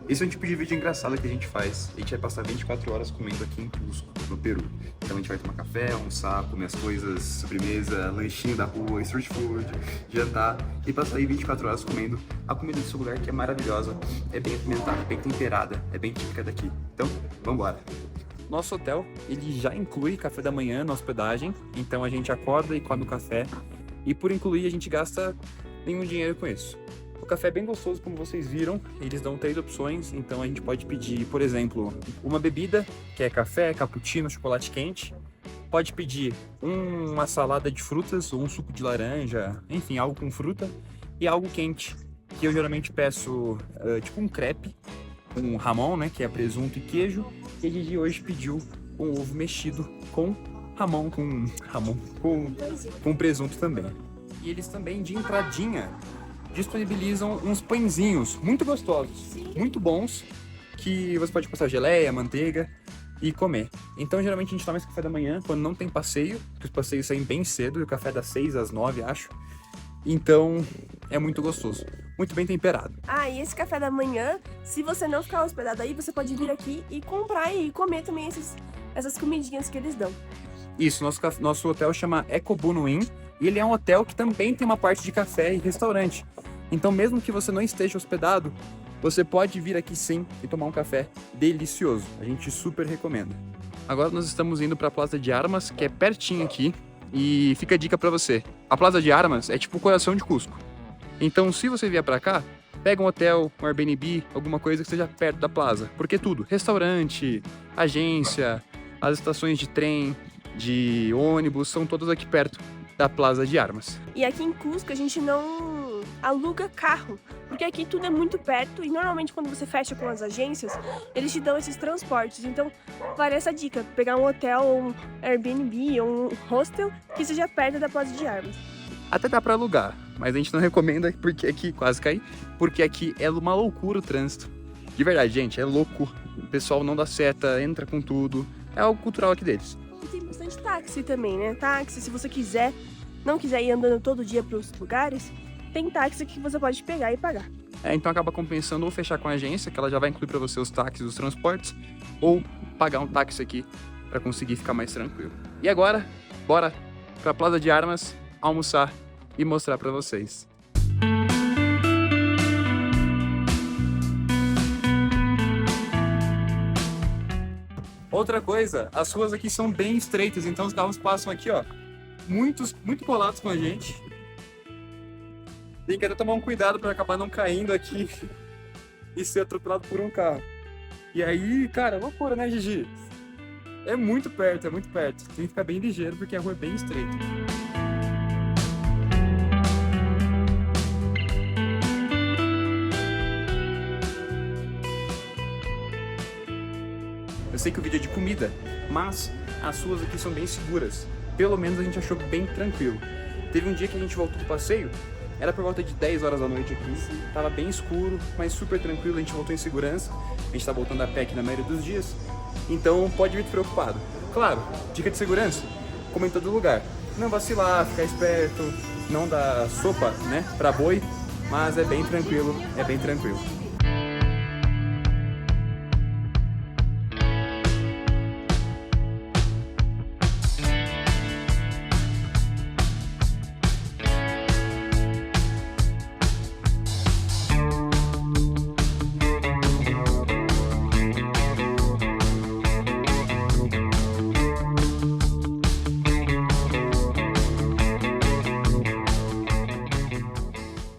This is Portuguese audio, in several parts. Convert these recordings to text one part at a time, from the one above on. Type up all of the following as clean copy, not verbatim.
Esse é um tipo de vídeo engraçado que a gente faz. A gente vai passar 24 horas comendo aqui em Cusco, no Peru. Então a gente vai tomar café, almoçar, comer as coisas, sobremesa, lanchinho da rua, street food, jantar e passar aí 24 horas comendo a comida desse lugar que é maravilhosa, é bem apimentada, bem temperada, é bem típica daqui. Então, vambora! Nosso hotel, ele já inclui café da manhã na hospedagem, então a gente acorda e come o café. E por incluir, a gente gasta nenhum dinheiro com isso. O café é bem gostoso, como vocês viram. Eles dão 3 opções, então a gente pode pedir, por exemplo, uma bebida, que é café, cappuccino, chocolate quente. Pode pedir uma salada de frutas ou um suco de laranja, enfim, algo com fruta. E algo quente, que eu geralmente peço tipo um crepe, com ramon, né, que é presunto e queijo. E a Gigi hoje pediu um ovo mexido com com presunto também. E eles também, de entradinha, disponibilizam uns pãezinhos muito gostosos, muito bons, que você pode passar geleia, manteiga e comer. Então, geralmente, a gente toma esse café da manhã quando não tem passeio, porque os passeios saem bem cedo, e o café é das 6 às 9, acho. Então, é muito gostoso, muito bem temperado. Ah, e esse café da manhã, se você não ficar hospedado aí, você pode vir aqui e comprar e comer também essas comidinhas que eles dão. Isso, nosso hotel chama Ecobuno Inn, e ele é um hotel que também tem uma parte de café e restaurante. Então, mesmo que você não esteja hospedado, você pode vir aqui sim e tomar um café delicioso. A gente super recomenda. Agora nós estamos indo para a Plaza de Armas, que é pertinho aqui, e fica a dica para você. A Plaza de Armas é tipo o coração de Cusco. Então, se você vier para cá, pega um hotel, um Airbnb, alguma coisa que esteja perto da plaza. Porque tudo, restaurante, agência, as estações de trem, de ônibus, são todas aqui perto da Plaza de Armas. E aqui em Cusco a gente não aluga carro, porque aqui tudo é muito perto e normalmente quando você fecha com as agências, eles te dão esses transportes. Então, vale essa dica, pegar um hotel, ou um Airbnb, ou um hostel que seja perto da Plaza de Armas. Até dá para alugar, mas a gente não recomenda porque aqui quase cai, porque aqui é uma loucura o trânsito. De verdade, gente, é louco. O pessoal não dá seta, entra com tudo. É algo cultural aqui deles. E tem bastante táxi também, né? Táxi, se você não quiser ir andando todo dia para os lugares, tem táxi que você pode pegar e pagar. Então acaba compensando ou fechar com a agência, que ela já vai incluir para você os táxis, os transportes, ou pagar um táxi aqui para conseguir ficar mais tranquilo. E agora, bora para a Plaza de Armas almoçar e mostrar para vocês. Outra coisa, as ruas aqui são bem estreitas, então os carros passam aqui, ó, muito colados com a gente. Tem que até tomar um cuidado para acabar não caindo aqui e ser atropelado por um carro. E aí, cara, loucura, né, Gigi? É muito perto, é muito perto. Tem que ficar bem ligeiro porque a rua é bem estreita. Eu sei que o vídeo é de comida, mas as ruas aqui são bem seguras. Pelo menos a gente achou bem tranquilo. Teve um dia que a gente voltou do passeio, era por volta de 10 horas da noite aqui. Tava bem escuro, mas super tranquilo, a gente voltou em segurança. A gente tá voltando a pé aqui na maioria dos dias, então pode vir preocupado. Claro, dica de segurança, como em todo lugar. Não vacilar, ficar esperto, não dar sopa, né, pra boi, mas é bem tranquilo, é bem tranquilo.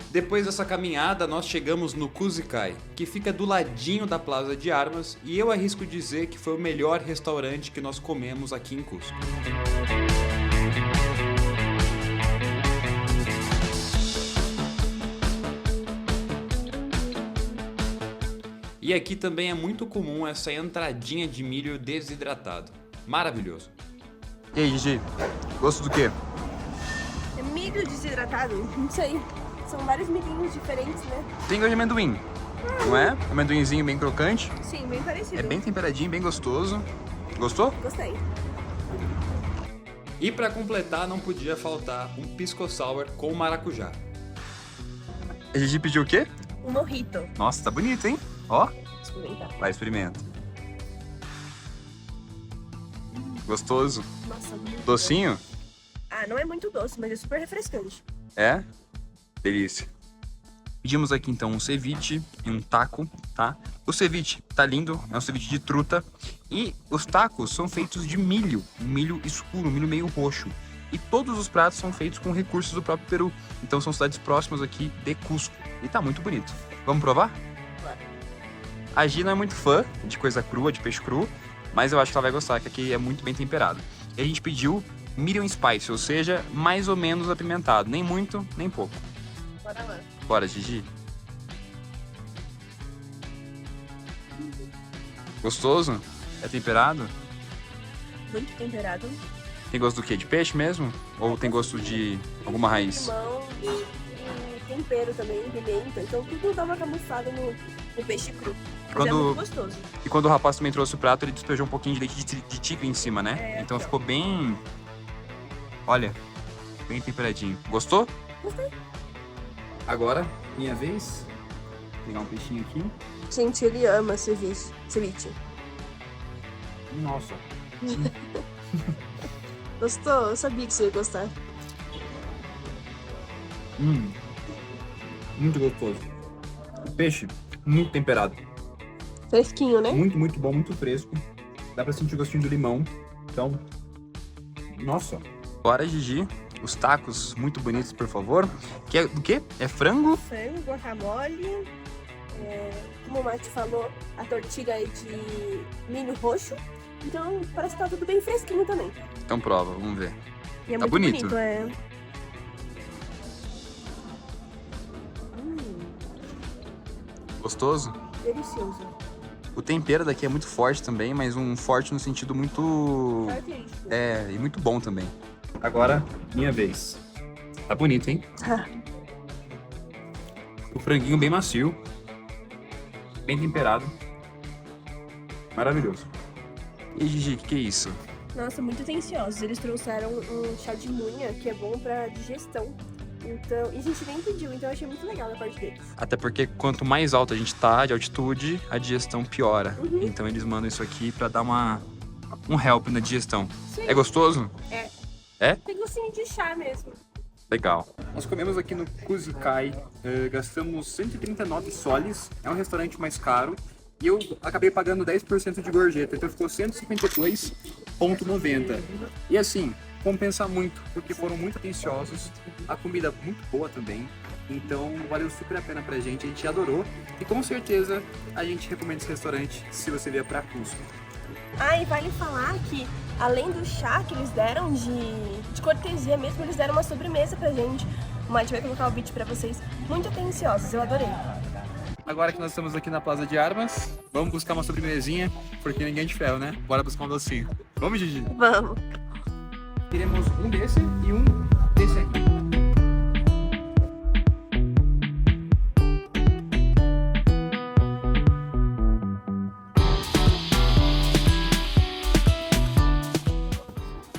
Depois dessa caminhada, nós chegamos no Kuzikai, que fica do ladinho da Plaza de Armas, e eu arrisco dizer que foi o melhor restaurante que nós comemos aqui em Cusco. E aqui também é muito comum essa entradinha de milho desidratado. Maravilhoso. E aí, Gigi, gosto do quê? É milho desidratado? Não sei. São vários milhinhos diferentes, né? Tem gosto de amendoim, não é? Amendoinzinho bem crocante. Sim, bem parecido. É bem temperadinho, bem gostoso. Gostou? Gostei. E para completar, não podia faltar um pisco sour com maracujá. A Gigi pediu o quê? Um mojito. Nossa, tá bonito, hein? Ó, experimentar. Vai, experimenta. Gostoso? Nossa, muito Docinho? bom. Ah, não é muito doce, mas é super refrescante. É? Delícia. Pedimos aqui então um ceviche e um taco, tá? O ceviche tá lindo, é um ceviche de truta. E os tacos são feitos de milho, um milho escuro, um milho meio roxo. E todos os pratos são feitos com recursos do próprio Peru. Então são cidades próximas aqui de Cusco. E tá muito bonito. Vamos provar? Claro. A Gi não é muito fã de coisa crua, de peixe cru, mas eu acho que ela vai gostar, que aqui é muito bem temperado. E a gente pediu medium spice, ou seja, mais ou menos apimentado. Nem muito, nem pouco. Bora lá. Bora, Gigi. Gostoso? É temperado? Muito temperado. Tem gosto do quê? De peixe mesmo? Ou tem gosto de alguma raiz? Limão e tempero também, pimenta. Então tudo dá uma camuflada no peixe cru. Mas é Quando- muito gostoso. E quando o rapaz também trouxe o prato, ele despejou um pouquinho de leite de tigre em cima, né? É, Então aqui, ó. ficou bem... Olha, bem temperadinho. Gostou? Gostei. Agora, minha vez. Vou pegar um peixinho aqui. Gente, ele ama ceviche. Nossa. Gostou? Eu sabia que você ia gostar. Muito gostoso. O peixe, muito temperado. Fresquinho, né? Muito, muito bom, muito fresco. Dá pra sentir o gostinho do limão. Então, nossa. Bora, Gigi. Os tacos muito bonitos, por favor. Que é do quê? É frango? Frango, guacamole. Como o Mati falou, a tortilha é de milho roxo. Então parece que tá tudo bem fresquinho também. Então prova, vamos ver. E é Tá muito bonito. é. Gostoso? Delicioso. O tempero daqui é muito forte também, mas um forte no sentido muito... Característico. É, e muito bom também. Agora, minha vez. Tá bonito, hein? O franguinho bem macio. Bem temperado. Maravilhoso. E Gigi, o que é isso? Nossa, muito atenciosos. Eles trouxeram um chá de munha que é bom pra digestão. Então, e a gente nem pediu, então eu achei muito legal da parte deles. Até porque quanto mais alto a gente tá de altitude, a digestão piora. Então eles mandam isso aqui pra dar um help na digestão. Sim. É gostoso? É. É? Tem gostinho de chá mesmo. Legal. Nós comemos aqui no Kuzikai, gastamos 139 soles, é um restaurante mais caro, e eu acabei pagando 10% de gorjeta, então ficou 152,90. E assim, compensa muito, porque foram muito atenciosos, a comida muito boa também, então valeu super a pena pra gente, a gente adorou, e com certeza a gente recomenda esse restaurante se você vier pra Cusco. Ah, e vale falar que, além do chá que eles deram de cortesia mesmo, eles deram uma sobremesa pra gente. O Mati vai colocar o vídeo pra vocês. Muito atenciosos, eu adorei. Agora que nós estamos aqui na Plaza de Armas, vamos buscar uma sobremesinha, porque ninguém é de ferro, né? Bora buscar um docinho. Vamos, Gigi? Vamos. Queremos um desse e um desse aqui.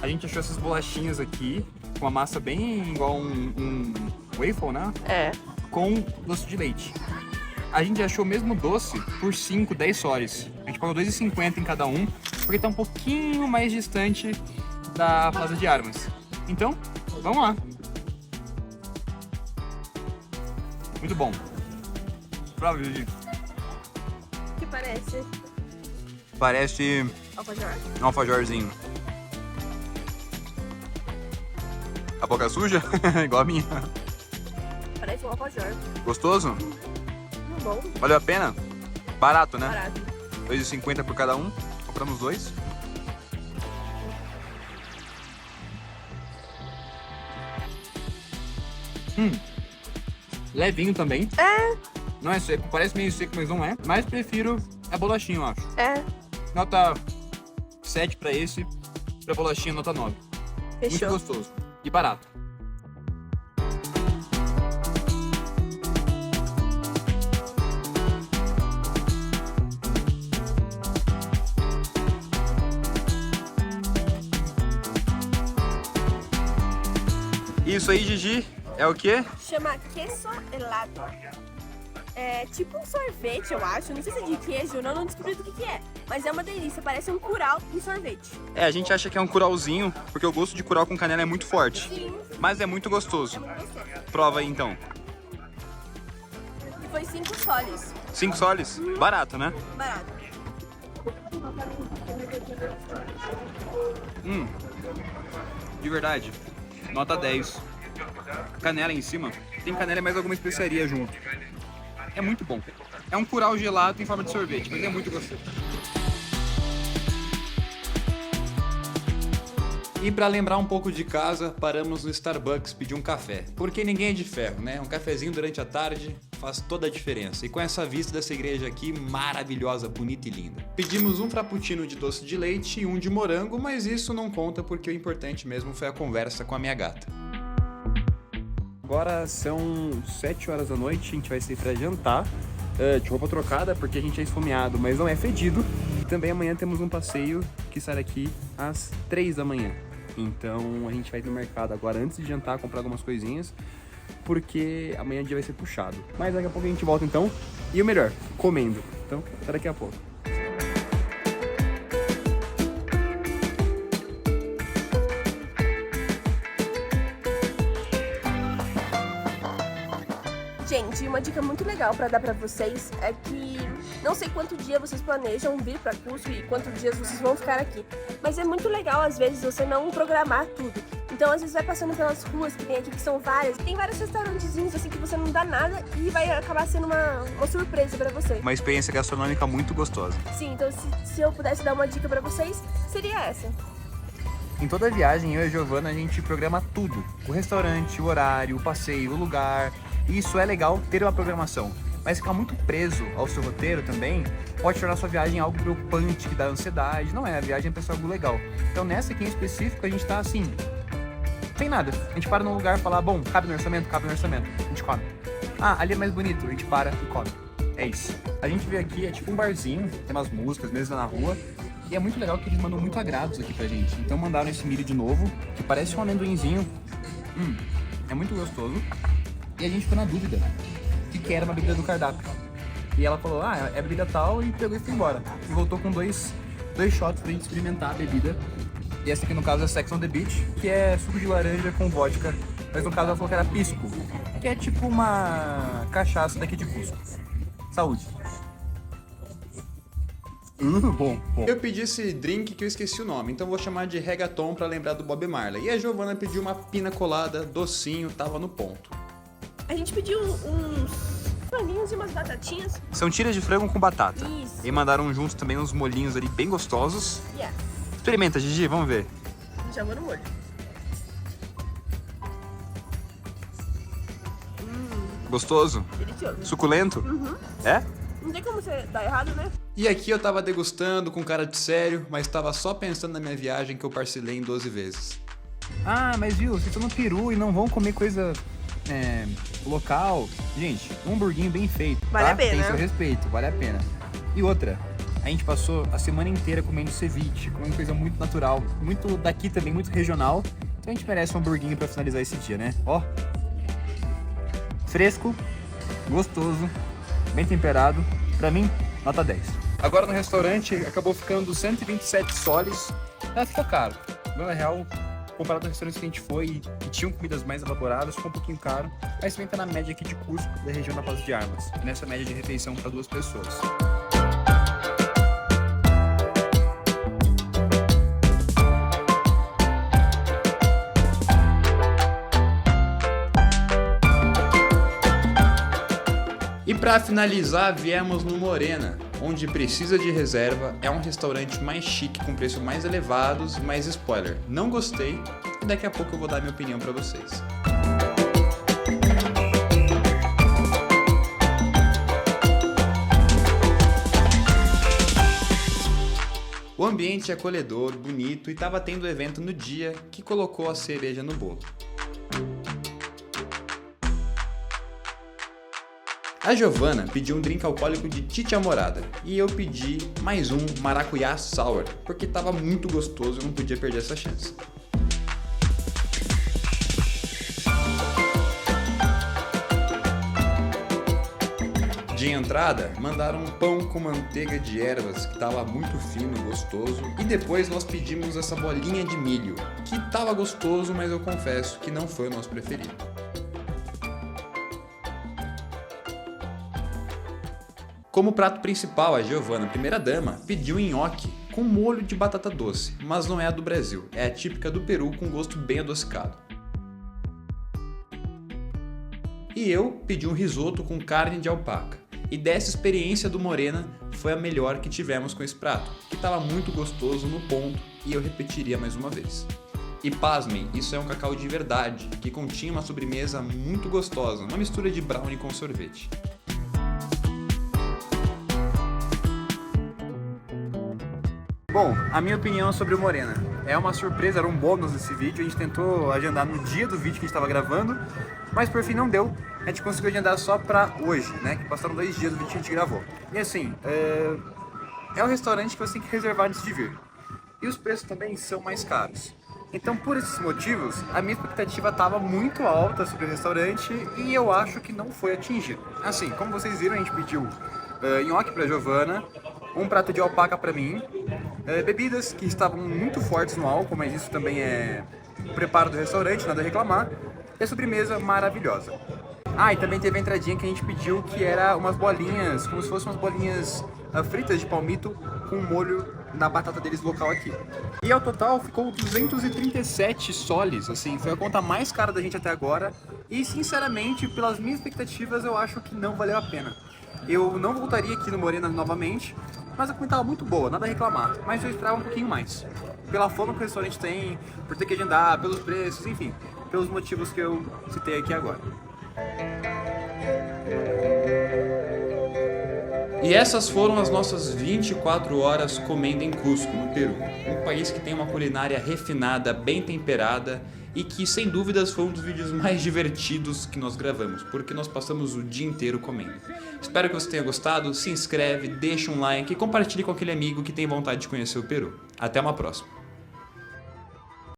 A gente achou essas bolachinhas aqui, com uma massa bem igual um waffle, né? É. Com doce de leite. A gente achou o mesmo doce por 5, 10 soles. A gente pagou 2,50 em cada um, porque tá um pouquinho mais distante da Plaza de Armas. Então, vamos lá. Muito bom. Prova, Gigi. Que parece Parece alfajor. um alfajorzinho. A boca suja? Igual a minha. Parece um alfajor. Gostoso? Bom, Valeu a pena? Barato, né? barato. 2,50 por cada um. Compramos 2. Levinho também. É, Não é seco, parece meio seco, mas não é. Mas prefiro a bolachinha, eu acho. é. Nota 7 pra esse, pra bolachinha nota 9. Muito Fechou. gostoso. E barato. Isso aí, Gigi, é o quê? Chama queso helado. É tipo um sorvete, eu acho. Não sei se é de queijo, eu não descobri do que é. Mas é uma delícia, parece um curau em sorvete. A gente acha que é um curauzinho, porque o gosto de curau com canela é muito forte. Sim. Mas é muito gostoso. É muito gostoso. Prova aí então. E foi 5 soles. 5 soles? Barato, né? Barato. De verdade, nota 10. Canela em cima. Tem canela e mais alguma especiaria junto. É muito bom. É um curau gelado em forma de sorvete, mas é muito gostoso. E para lembrar um pouco de casa, paramos no Starbucks pedir um café. Porque ninguém é de ferro, né? Um cafezinho durante a tarde faz toda a diferença. E com essa vista dessa igreja aqui, maravilhosa, bonita e linda. Pedimos um frappuccino de doce de leite e um de morango, mas isso não conta porque o importante mesmo foi a conversa com a minha gata. Agora são 7 horas da noite, a gente vai sair pra jantar. De roupa trocada, porque a gente é esfomeado, mas não é fedido. E também amanhã temos um passeio que sai daqui às 3 da manhã. Então a gente vai no mercado agora antes de jantar, comprar algumas coisinhas, porque amanhã o dia vai ser puxado. Mas daqui a pouco a gente volta então, e o melhor, comendo. Então, até daqui a pouco. Gente, uma dica muito legal pra dar pra vocês é que não sei quanto dia vocês planejam vir pra Cusco e quantos dias vocês vão ficar aqui, mas é muito legal às vezes você não programar tudo. Então às vezes vai passando pelas ruas que tem aqui, que são várias, tem vários restaurantezinhos assim que você não dá nada e vai acabar sendo uma surpresa pra você. Uma experiência gastronômica muito gostosa. Sim, então se eu pudesse dar uma dica pra vocês, seria essa. Em toda viagem, eu e a Giovana, a gente programa tudo. O restaurante, o horário, o passeio, o lugar. E isso é legal ter uma programação. Mas ficar muito preso ao seu roteiro também pode tornar sua viagem algo preocupante, que dá ansiedade. Não é, a viagem é pra ser algo legal. Então nessa aqui em específico, a gente tá assim, sem nada. A gente para num lugar e fala, bom, cabe no orçamento, a gente come. Ah, ali é mais bonito, a gente para e come. É isso. A gente veio aqui, é tipo um barzinho, tem umas músicas, mesmo na rua. E é muito legal que eles mandam muito agrados aqui pra gente. Então mandaram esse milho de novo, que parece um amendoinzinho. É muito gostoso. E a gente ficou na dúvida de que era uma bebida do cardápio. E ela falou, é bebida tal, e pegou e foi embora. E voltou com dois shots pra gente experimentar a bebida. E essa aqui no caso é Sex on the Beach, que é suco de laranja com vodka. Mas no caso ela falou que era pisco, que é tipo uma cachaça daqui de Cusco. Saúde. Bom. Eu pedi esse drink que eu esqueci o nome, então vou chamar de reggaeton pra lembrar do Bob Marley. E a Giovana pediu uma pina colada, docinho, tava no ponto. A gente pediu uns franguinhos e umas batatinhas. São tiras de frango com batata. Isso. E mandaram juntos também uns molhinhos ali bem gostosos. Yeah. Experimenta, Gigi, vamos ver. Já vou no molho. Gostoso? Delicioso. Suculento? É? Não tem como você dar errado, né? E aqui eu tava degustando com cara de sério, mas tava só pensando na minha viagem que eu parcelei em 12 vezes. Ah, mas viu, vocês estão no Peru e não vão comer coisa local. Gente, um hamburguinho bem feito, Vale tá? a pena. Tem seu respeito, vale a pena. E outra, a gente passou a semana inteira comendo ceviche, comendo coisa muito natural, muito daqui também, muito regional. Então a gente merece um hamburguinho pra finalizar esse dia, né? Ó, fresco, gostoso, bem temperado. Pra mim, nota 10. Agora no restaurante acabou ficando 127 soles. Ficou caro. Na real, comparado aos restaurantes que a gente foi e que tinham comidas mais elaboradas, ficou um pouquinho caro. Mas também tá na média aqui de Cusco, da região da Plaza de Armas. Nessa média de refeição para 2 pessoas. E pra finalizar, viemos no Morena, onde precisa de reserva, é um restaurante mais chique, com preços mais elevados, mas spoiler, não gostei, e daqui a pouco eu vou dar minha opinião pra vocês. O ambiente é acolhedor, bonito e tava tendo evento no dia que colocou a cereja no bolo. A Giovana pediu um drink alcoólico de Tite Amorada e eu pedi mais um maracujá sour, porque estava muito gostoso e eu não podia perder essa chance. de entrada, mandaram um pão com manteiga de ervas, que tava muito fino, gostoso. E depois nós pedimos essa bolinha de milho, que tava gostoso, mas eu confesso que não foi o nosso preferido. Como prato principal, a Giovanna, primeira-dama, pediu nhoque com molho de batata doce, mas não é a do Brasil, é a típica do Peru com gosto bem adocicado. E eu pedi um risoto com carne de alpaca. E dessa experiência do Morena, foi a melhor que tivemos com esse prato, que estava muito gostoso no ponto e eu repetiria mais uma vez. E pasmem, isso é um cacau de verdade, que continha uma sobremesa muito gostosa, uma mistura de brownie com sorvete. Bom, a minha opinião sobre o Morena é uma surpresa, era um bônus desse vídeo. A gente tentou agendar no dia do vídeo que a gente estava gravando, mas por fim não deu. A gente conseguiu agendar só pra hoje, né? Que passaram 2 dias do vídeo que a gente gravou. E assim, é um restaurante que você tem que reservar antes de vir. E os preços também são mais caros. Então, por esses motivos, a minha expectativa estava muito alta sobre o restaurante e eu acho que não foi atingido. Assim, como vocês viram, a gente pediu nhoque pra Giovanna, um prato de alpaca pra mim, bebidas que estavam muito fortes no álcool, mas isso também é preparo do restaurante, nada a reclamar, e a sobremesa maravilhosa. Ah, e também teve a entradinha que a gente pediu, que era umas bolinhas, como se fossem umas bolinhas fritas de palmito com molho na batata deles local aqui. E ao total ficou 237 soles, assim, foi a conta mais cara da gente até agora, e sinceramente, pelas minhas expectativas, eu acho que não valeu a pena. Eu não voltaria aqui no Morena novamente, mas a comida estava muito boa, nada a reclamar, mas eu esperava um pouquinho mais. Pela fama que o restaurante tem, por ter que agendar, pelos preços, enfim, pelos motivos que eu citei aqui agora. E essas foram as nossas 24 horas comendo em Cusco, no Peru. Um país que tem uma culinária refinada, bem temperada e que, sem dúvidas, foi um dos vídeos mais divertidos que nós gravamos, porque nós passamos o dia inteiro comendo. Espero que você tenha gostado, se inscreve, deixa um like e compartilhe com aquele amigo que tem vontade de conhecer o Peru. Até uma próxima!